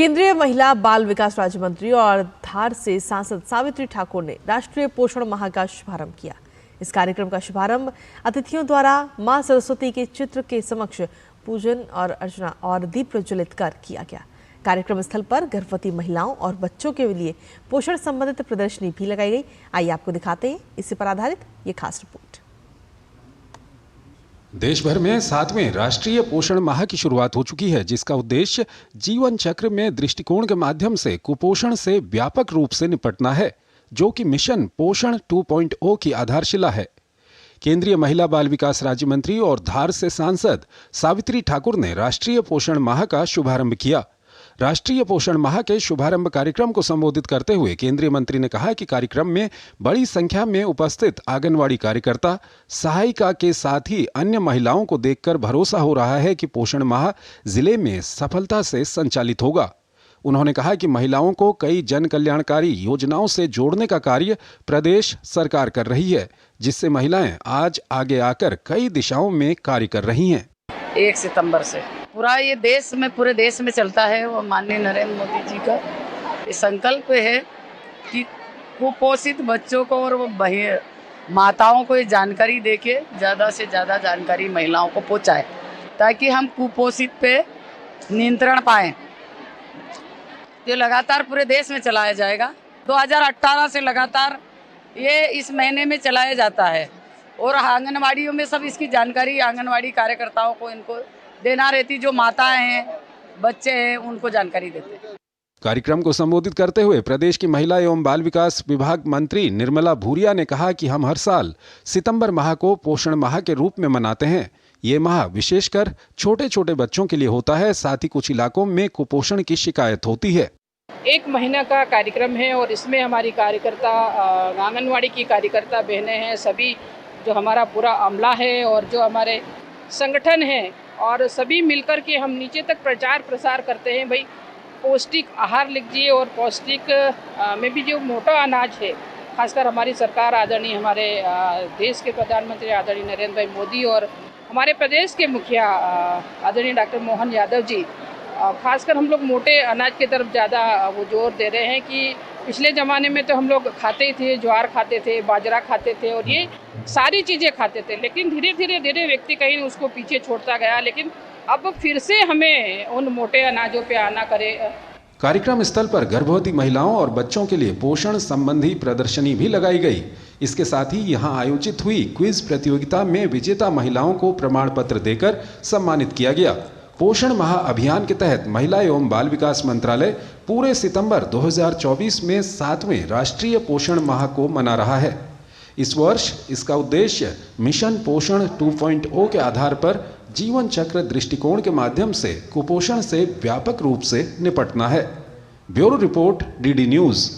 केंद्रीय महिला बाल विकास राज्य मंत्री और धार से सांसद सावित्री ठाकुर ने राष्ट्रीय पोषण माह का शुभारंभ किया। इस कार्यक्रम का शुभारंभ अतिथियों द्वारा मां सरस्वती के चित्र के समक्ष पूजन और अर्चना और दीप प्रज्वलित कर किया गया। कार्यक्रम स्थल पर गर्भवती महिलाओं और बच्चों के लिए पोषण संबंधित प्रदर्शनी भी लगाई गई। आइए आपको दिखाते हैं इसी पर आधारित ये खास रिपोर्ट। देश भर में 7वें राष्ट्रीय पोषण माह की शुरुआत हो चुकी है, जिसका उद्देश्य जीवन चक्र में दृष्टिकोण के माध्यम से कुपोषण से व्यापक रूप से निपटना है, जो कि मिशन पोषण 2.0 की आधारशिला है। केंद्रीय महिला बाल विकास राज्य मंत्री और धार से सांसद सावित्री ठाकुर ने राष्ट्रीय पोषण माह का शुभारंभ किया। राष्ट्रीय पोषण माह के शुभारंभ कार्यक्रम को संबोधित करते हुए केंद्रीय मंत्री ने कहा कि कार्यक्रम में बड़ी संख्या में उपस्थित आंगनवाड़ी कार्यकर्ता, सहायिका के साथ ही अन्य महिलाओं को देखकर भरोसा हो रहा है कि पोषण माह जिले में सफलता से संचालित होगा। उन्होंने कहा कि महिलाओं को कई जन कल्याणकारी योजनाओं से जोड़ने का कार्य प्रदेश सरकार कर रही है, जिससे महिलाएं आज आगे आकर कई दिशाओं में कार्य कर रही हैं। 1 सितंबर से पूरे देश में चलता है। वो माननीय नरेंद्र मोदी जी का ये संकल्प है कि कुपोषित बच्चों को और माताओं को ये जानकारी देके ज़्यादा से ज़्यादा जानकारी महिलाओं को पहुंचाए, ताकि हम कुपोषित पे नियंत्रण पाएं। ये लगातार पूरे देश में चलाया जाएगा। 2018 से लगातार ये इस महीने में चलाया जाता है और आंगनवाड़ियों में सब इसकी जानकारी आंगनवाड़ी कार्यकर्ताओं को इनको देना रहती, जो माताएं हैं, बच्चे हैं, उनको जानकारी देते हैं। कार्यक्रम को संबोधित करते हुए प्रदेश की महिला एवं बाल विकास विभाग मंत्री निर्मला भूरिया ने कहा कि हम हर साल सितंबर माह को पोषण माह के रूप में मनाते हैं। ये माह विशेषकर छोटे छोटे बच्चों के लिए होता है। साथ ही कुछ इलाकों में कुपोषण की शिकायत होती है। 1 महीना का कार्यक्रम है और इसमें हमारी कार्यकर्ता, आंगनवाड़ी की कार्यकर्ता बहनें हैं, सभी जो हमारा पूरा अमला है और जो हमारे संगठन है, और सभी मिलकर के हम नीचे तक प्रचार प्रसार करते हैं। भाई पौष्टिक आहार लीजिए, और पौष्टिक में भी जो मोटा अनाज है, खासकर हमारी सरकार आदरणीय हमारे देश के प्रधानमंत्री आदरणीय नरेंद्र भाई मोदी और हमारे प्रदेश के मुखिया आदरणीय डॉक्टर मोहन यादव जी, खासकर हम लोग मोटे अनाज की तरफ ज़्यादा वो जोर दे रहे हैं कि पिछले ज़माने में तो हम लोग खाते ही थे, ज्वार खाते थे, बाजरा खाते थे और ये सारी चीज़ें खाते थे, लेकिन धीरे धीरे व्यक्ति कहीं उसको पीछे छोड़ता गया। लेकिन अब फिर से हमें उन मोटे अनाजों पे आना करे। कार्यक्रम स्थल पर गर्भवती महिलाओं और बच्चों के लिए पोषण संबंधी प्रदर्शनी भी लगाई गई। इसके साथ ही यहां आयोजित हुई क्विज प्रतियोगिता में विजेता महिलाओं को प्रमाण पत्र देकर सम्मानित किया गया। पोषण माह अभियान के तहत महिला एवं बाल विकास मंत्रालय पूरे सितंबर 2024 में 7वें राष्ट्रीय पोषण माह को मना रहा है। इस वर्ष इसका उद्देश्य मिशन पोषण 2.0 के आधार पर जीवन चक्र दृष्टिकोण के माध्यम से कुपोषण से व्यापक रूप से निपटना है। Bureau report, DD news.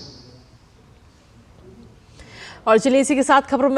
और चलिए इसी के साथ खबरों